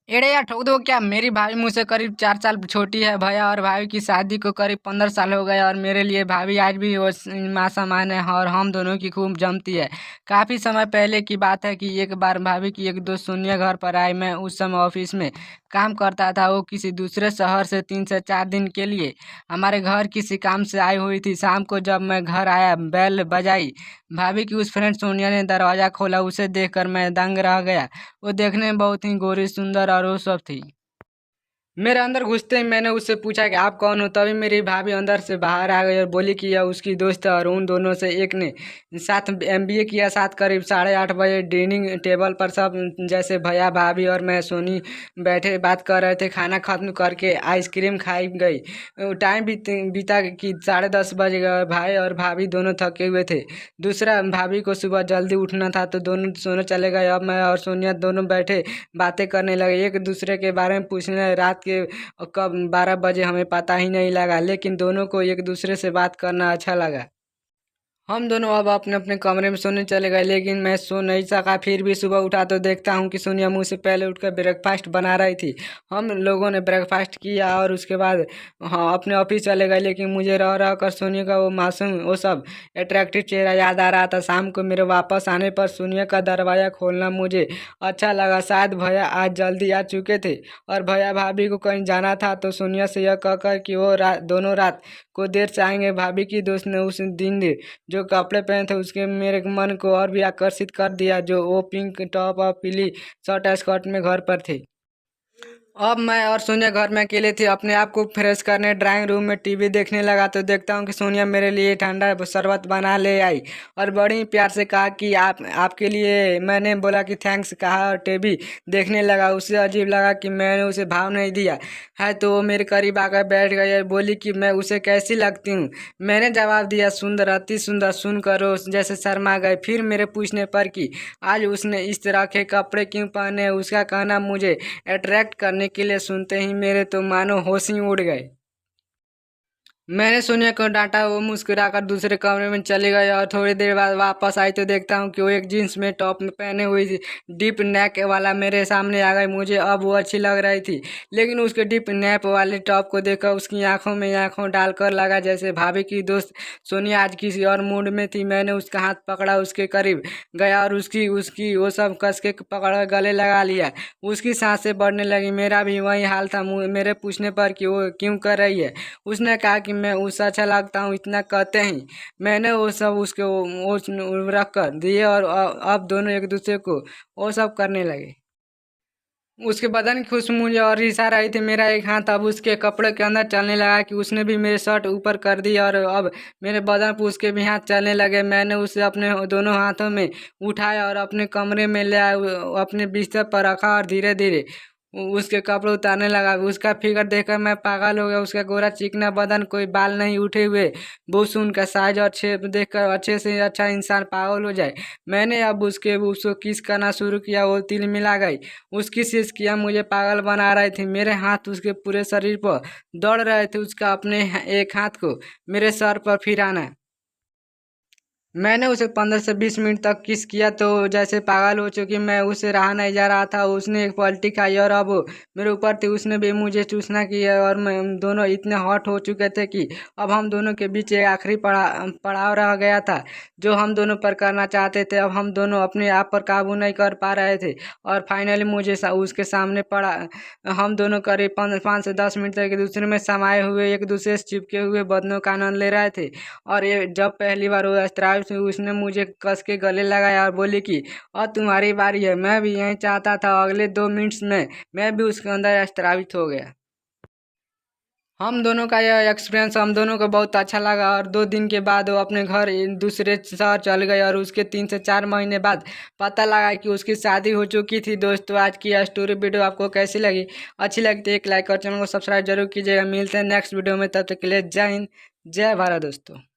एड़े यार ठोक दो क्या। मेरी भाभी मुझसे करीब 4 साल छोटी है। भैया और भाभी की शादी को करीब 15 साल हो गए और मेरे लिए भाभी आज भी वो माँ समान है और हम दोनों की खूब जमती है। काफ़ी समय पहले की बात है कि एक बार भाभी की एक दोस्त सोनिया घर पर आई। मैं उस समय ऑफिस में काम करता था। वो किसी दूसरे शहर से 3 से 4 दिन के लिए हमारे घर किसी काम से आई हुई थी। शाम को जब मैं घर आया, बेल बजाई, भाभी की उस फ्रेंड सोनिया ने दरवाज़ा खोला। उसे देखकर मैं दंग रह गया। वो देखने में बहुत ही गोरी, सुंदर और वो सब थी। मेरे अंदर घुसते ही मैंने उससे पूछा कि आप कौन हो। तभी मेरी भाभी अंदर से बाहर आ गई और बोली कि यह उसकी दोस्त है और उन दोनों से एक ने साथ एमबीए किया। साथ करीब 8:30 बजे डाइनिंग टेबल पर सब जैसे भैया, भाभी और मैं सोनी बैठे बात कर रहे थे। खाना खत्म करके आइसक्रीम खाई गई। टाइम बीता कि 10:30 बज गए। भाई और भाभी दोनों थके हुए थे। दूसरा, भाभी को सुबह जल्दी उठना था तो दोनों सोने चले गए। अब मैं और सोनिया दोनों बैठे बातें करने लगे, एक दूसरे के बारे में पूछने लगे। रात के कब 12 बजे हमें पता ही नहीं लगा, लेकिन दोनों को एक दूसरे से बात करना अच्छा लगा। हम दोनों अब अपने अपने कमरे में सोने चले गए, लेकिन मैं सो नहीं सका। फिर भी सुबह उठा तो देखता हूँ कि सोनिया मुझसे पहले उठकर ब्रेकफास्ट बना रही थी। हम लोगों ने ब्रेकफास्ट किया और उसके बाद हाँ अपने ऑफिस चले गए। लेकिन मुझे रह रह कर सोनिया का वो मासूम, वो सब अट्रैक्टिव चेहरा याद आ रहा था। शाम को मेरे वापस आने पर सोनिया का दरवाज़ा खोलना मुझे अच्छा लगा। शायद भैया आज जल्दी आ चुके थे और भैया भाभी को कहीं जाना था। तो सोनिया से यह कहकर कि वो दोनों रात को देर से आएंगे। भाभी की दोस्त ने उस दिन जो कपड़े पहने थे उसके मेरे मन को और भी आकर्षित कर दिया, जो वो पिंक टॉप और पीली शर्ट स्कर्ट में घर पर थे। अब मैं और सोनिया घर में अकेले थे। अपने आप को फ्रेश करने ड्राइंग रूम में टीवी देखने लगा तो देखता हूँ कि सोनिया मेरे लिए ठंडा शरबत बना ले आई और बड़ी ही प्यार से कहा कि आपके लिए। मैंने बोला कि थैंक्स कहा और टीवी देखने लगा। उसे अजीब लगा कि मैंने उसे भाव नहीं दिया है, तो वो मेरे करीब आकर बैठ गई और बोली कि मैं उसे कैसी लगती हूँ। मैंने जवाब दिया, सुंदर, अति सुंदर। सुनकर वो जैसे शर्मा गए। फिर मेरे पूछने पर कि आज उसने इस तरह के कपड़े क्यों पहने हैं, उसका कहना मुझे अट्रैक्ट करने के लिए। सुनते ही मेरे तो मानो होश ही उड़ गए। मैंने सोनिया को डांटा। वो मुस्कुराकर दूसरे कमरे में चली गई और थोड़ी देर बाद वापस आई तो देखता हूँ कि वो एक जींस में टॉप में पहने हुई थी, डीप नेक वाला, मेरे सामने आ गई। मुझे अब वो अच्छी लग रही थी, लेकिन उसके डीप नेक वाले टॉप को देखकर उसकी आंखों में आंखों डालकर लगा जैसे भाभी की दोस्त सोनिया आज किसी और मूड में थी। मैंने उसका हाथ पकड़ा, उसके करीब गया और उसकी उसकी वो सब कस के पकड़ गले लगा लिया। उसकी सांसें बढ़ने लगी। मेरा भी वही हाल था। मेरे पूछने पर कि वो क्यों कर रही है, उसने कहा कि मैं उससे अच्छा लगता हूँ। इतना कहते ही मैंने वो सब उसके वो रख कर दिए और अब दोनों एक दूसरे को वो सब करने लगे। उसके बदन की खुशबू मुझे और रिसा रही थी। मेरा एक हाथ अब उसके कपड़े के अंदर चलने लगा कि उसने भी मेरे शर्ट ऊपर कर दी और अब मेरे बदन पर उसके भी हाथ चलने लगे। मैंने उसे अपने दोनों हाथों में उठाया और अपने कमरे में ले आया, अपने बिस्तर पर रखा और धीरे धीरे उसके कपड़े उतारने लगा। उसका फिगर देखकर मैं पागल हो गया। उसका गोरा चिकना बदन, कोई बाल नहीं उठे हुए, बुश, उनका साइज और शेप देखकर अच्छे से अच्छा इंसान पागल हो जाए। मैंने अब उसको किस करना शुरू किया। वो तिल मिला गई। उसकी सिसकियाँ मुझे पागल बना रही थी। मेरे हाथ उसके पूरे शरीर पर दौड़ रहे थे। उसका अपने एक हाथ को मेरे सर पर फिराना। मैंने उसे 15 से 20 मिनट तक किस किया तो जैसे पागल हो चुकी। मैं उसे रहा नहीं जा रहा था। उसने एक पलटी खाई और अब मेरे ऊपर थी। उसने भी मुझे चूसना किया और मैं दोनों इतने हॉट हो चुके थे कि अब हम दोनों के बीच एक आखिरी पड़ाव रह गया था जो हम दोनों पर करना चाहते थे। अब हम दोनों अपने आप पर काबू नहीं कर पा रहे थे और फाइनली मुझे उसके सामने पड़ा। हम दोनों करीब 5 से 10 मिनट तक एक दूसरे में समाये हुए, एक दूसरे से चिपके हुए बदनों का आनंद ले रहे थे। और ये जब पहली बार वो स्ट्राइप्स हुई, उसने मुझे कस के गले लगाया और बोली कि अब तुम्हारी बारी है। मैं भी यही चाहता था। अगले 2 मिनट्स में मैं भी उसके अंदर स्ट्रावित हो गया। हम दोनों का यह एक्सपीरियंस हम दोनों को बहुत अच्छा लगा और 2 दिन के बाद वो अपने घर दूसरे शहर चल गए और उसके 3 से 4 महीने बाद पता लगा कि उसकी शादी हो चुकी थी। दोस्तों, आज की यह स्टोरी वीडियो आपको कैसी लगी? अच्छी लगी तो एक लाइक और चैनल को सब्सक्राइब जरूर कीजिएगा। मिलते हैं नेक्स्ट वीडियो में, तब तक के लिए जय हिंद, जय भारत दोस्तों।